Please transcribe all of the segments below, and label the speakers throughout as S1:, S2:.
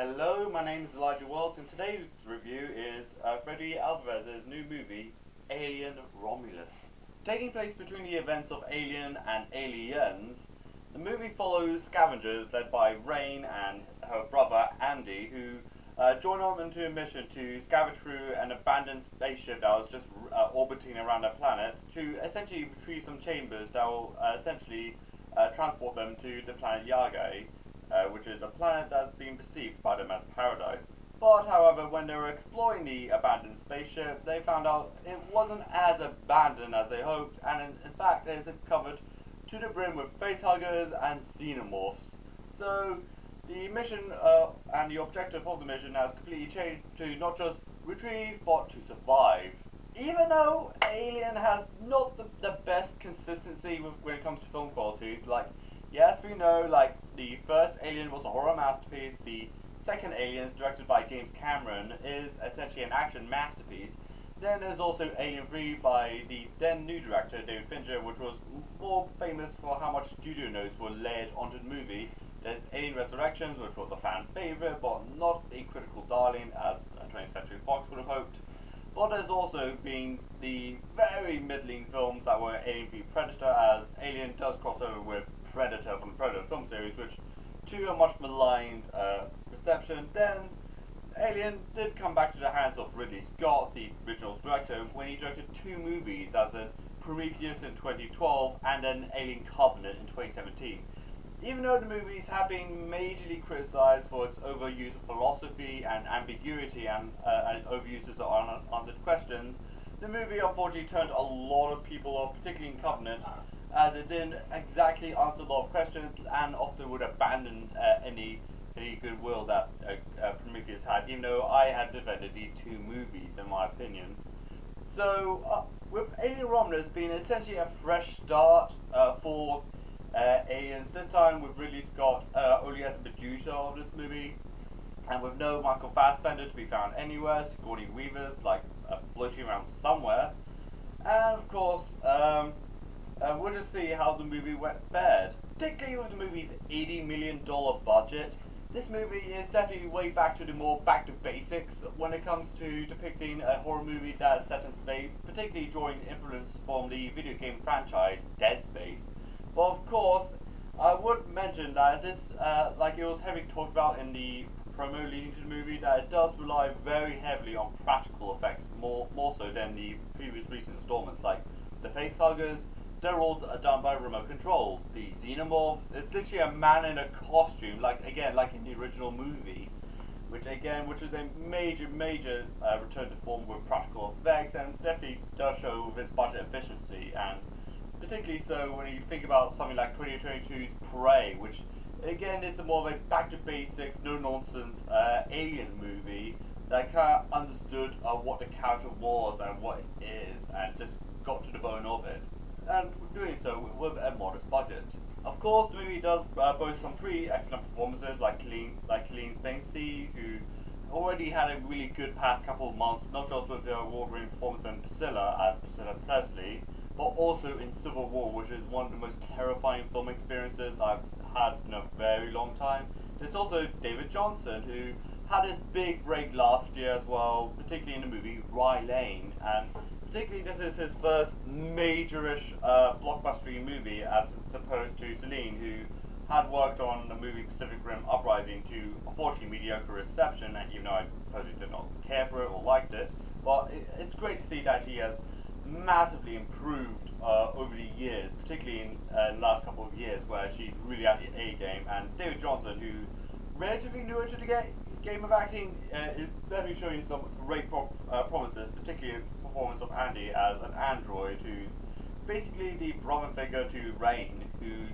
S1: Hello, my name is Elijah Wells, and today's review is Freddy Alvarez's new movie, Alien Romulus. Taking place between the events of Alien and Aliens, the movie follows scavengers led by Rain and her brother Andy, who join on into a mission to scavenge through an abandoned spaceship that was just orbiting around a planet to essentially retrieve some chambers that will essentially transport them to the planet Yage, which is a planet that's been perceived by them as paradise. But however, when they were exploring the abandoned spaceship, they found out it wasn't as abandoned as they hoped, and in fact it is covered to the brim with facehuggers and xenomorphs. So the mission and the objective of the mission has completely changed to not just retrieve, but to survive. Even though Alien has not the best consistency when it comes to film quality, like, yes, we know, like, the first Alien was a horror masterpiece, the second Alien, directed by James Cameron, is essentially an action masterpiece. Then there's also Alien 3 by the then new director, David Fincher, which was more famous for how much studio notes were layered onto the movie. There's Alien Resurrections, which was a fan favourite, but not a critical darling, as 20th Century Fox would have hoped. But there's also been the very middling films that were Alien v Predator, as Alien does cross over with Predator from the Predator film series, which to a much maligned reception. Then Alien did come back to the hands of Ridley Scott, the original director, when he directed two movies, as in Prometheus in 2012 and then Alien Covenant in 2017. Even though the movies have been majorly criticised for its overuse of philosophy and ambiguity and overuses of unanswered questions, the movie unfortunately turned a lot of people off, particularly in Covenant, as it didn't exactly answer a lot of questions and often would abandon any goodwill that Prometheus had, even though I had defended these two movies in my opinion. So with Alien Romulus being essentially a fresh start for Aliens, this time with Ridley Scott only as a producer of this movie, and with no Michael Fassbender to be found anywhere, Sigourney Weaver's like floating around somewhere, and of course we'll just see how the movie fared. Particularly with the movie's $80 million budget, this movie is definitely way back to basics when it comes to depicting a horror movie that is set in space, particularly drawing influence from the video game franchise Dead Space. But of course, I would mention that this, like it was heavily talked about in the promo leading to the movie, that it does rely very heavily on practical effects, more so than the previous recent installments, like the facehuggers. They're all done by remote control. The xenomorphs, it's literally a man in a costume, like in the original movie, which is a major return to form with practical effects, and definitely does show its budget efficiency, and particularly so when you think about something like 2022's Prey, which again is more of a back to basics, no nonsense alien movie that kind of understood what the character was and what it is, and just got to the bone of it, and doing so with a modest budget. Of course, the movie does boast some pretty excellent performances, like Colleen Spacey, who already had a really good past couple of months, not just with the award-winning performance in Priscilla as Priscilla Presley, but also in Civil War, which is one of the most terrifying film experiences I've had in a very long time. There's also David Johnson, who had his big break last year as well, particularly in the movie Rye Lane, and particularly this is his first majorish blockbuster movie as opposed to Celine, who had worked on the movie Pacific Rim Uprising to unfortunately mediocre reception, and even though I personally did not care for it or liked it, but it's great to see that he has massively improved over the years, particularly in the last couple of years, where she's really at the A game. And David Johnson, who relatively newer to the game of acting, is definitely showing some great promises, particularly the performance of Andy as an android who's basically the brother figure to Rain, who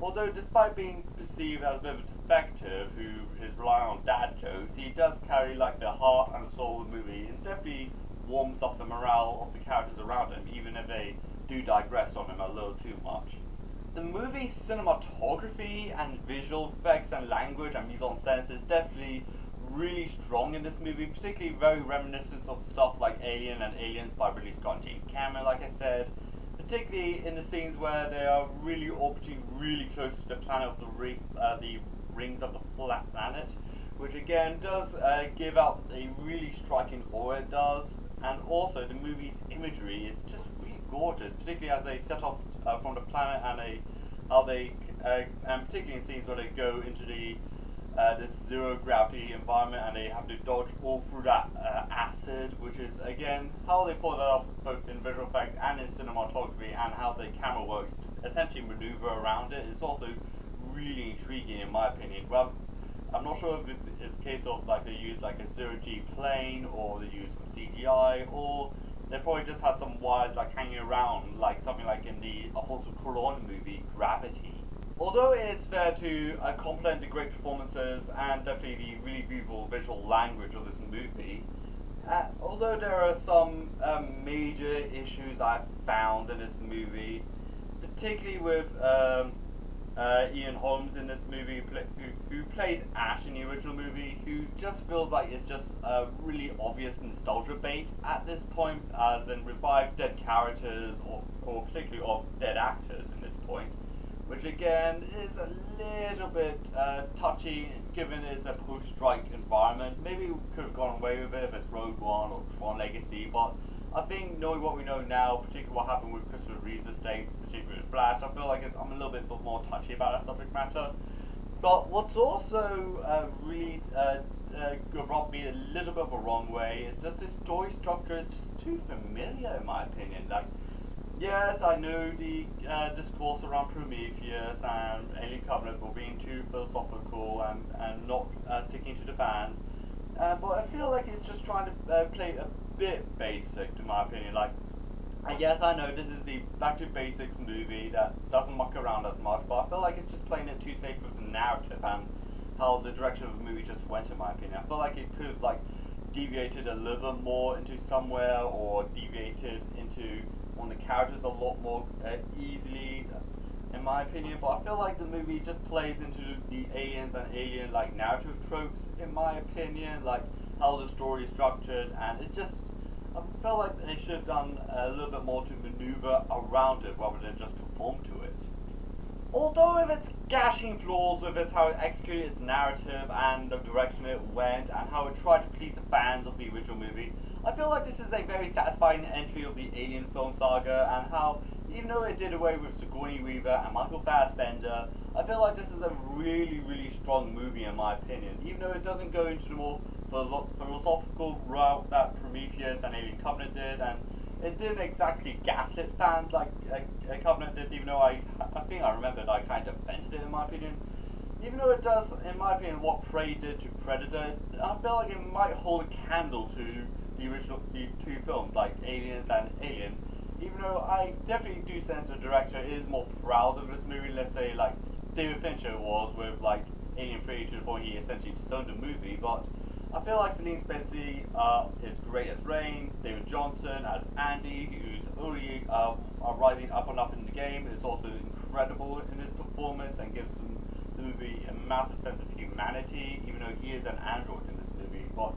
S1: although despite being perceived as a bit of a defective who is relying on dad jokes, he does carry like the heart and the soul of the movie, and definitely warms up the morale of the characters around him, even if they do digress on him a little too much. The movie's cinematography and visual effects and language and mise-en-scène is definitely really strong in this movie, particularly very reminiscent of stuff like Alien and Aliens by Ridley Scott and James Cameron, like I said, particularly in the scenes where they are really orbiting really close to the planet of the rings of the flat planet, which again does give out a really striking aura it does, and also the movie's imagery is just really gorgeous, particularly as they set off from the planet and and particularly in scenes where they go into this zero gravity environment and they have to dodge all through that acid, which is again how they pull that off both in visual effects and in cinematography, and how the camera works to essentially maneuver around it. It's also really intriguing in my opinion. Well, I'm not sure if it's a case of like they use like a zero-G plane, or they use some CGI, or they probably just had some wires like hanging around, like something like in the Alfonso Cuarón movie Gravity. Although it is fair to compliment the great performances and definitely the really beautiful visual language of this movie, although there are some major issues I've found in this movie, particularly with Ian Holmes in this movie, who played Ash in the original movie, who just feels like it's just really obvious nostalgia bait at this point, then revive dead characters, or particularly of dead actors in this point, which again is a little bit touchy given it's a post-strike environment. Maybe we could have gone away with it if it's Rogue One or Tron Legacy, but I think knowing what we know now, particularly what happened with Christopher Reeve's estate, particularly with Flash, I feel like I'm a little bit more touchy about that subject matter. But what's also really rubbed me a little bit of a wrong way is that the story structure is just too familiar in my opinion. Like, yes, I know the discourse around Prometheus and Alien Covenant were being too philosophical and not sticking to the fans, but I feel like it's just trying to play a bit basic in my opinion. Like, yes, I know this is the back to basics movie that doesn't muck around as much, but I feel like it's just playing it too safe with the narrative and how the direction of the movie just went in my opinion. I feel like it could have like deviated a little bit more into somewhere, or deviated into on the characters a lot more easily in my opinion, but I feel like the movie just plays into the aliens and alien like narrative tropes in my opinion, like how the story is structured, and it just, I felt like they should have done a little bit more to maneuver around it rather than just conform to it. Although with its gashing flaws with how it executed its narrative and the direction it went and how it tried to please the fans of the original movie, I feel like this is a very satisfying entry of the Alien film saga, and how even though it did away with Sigourney Weaver and Michael Fassbender, I feel like this is a really strong movie in my opinion, even though it doesn't go into the more philosophical route that Prometheus and Alien Covenant did, and it didn't exactly gaslit fans like Covenant did, even though I think I remember that I kind of defended it in my opinion. Even though it does, in my opinion, what Prey did to Predator, I feel like it might hold a candle to the two films, like Aliens and Alien. Even though I definitely do sense the director is more proud of this movie, let's say like David Fincher was with like Alien 3, to the point he essentially disowned the movie, but I feel like Celine Spencer is great as Rain, David Johnson as Andy, who's already rising up and up in the game, is also incredible in his performance and gives the movie a massive sense of humanity, even though he is an android in this movie. But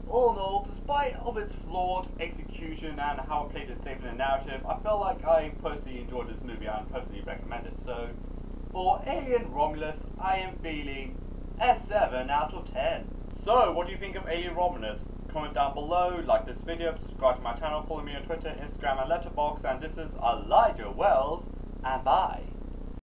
S1: all in all, despite of its flawed execution and how it played it safe in the narrative, I felt like I personally enjoyed this movie and personally recommend it. So, for Alien Romulus, I am feeling a 7 out of 10. So, what do you think of Alien Romulus? Comment down below, like this video, subscribe to my channel, follow me on Twitter, Instagram and Letterboxd, and this is Elijah Wells, and bye.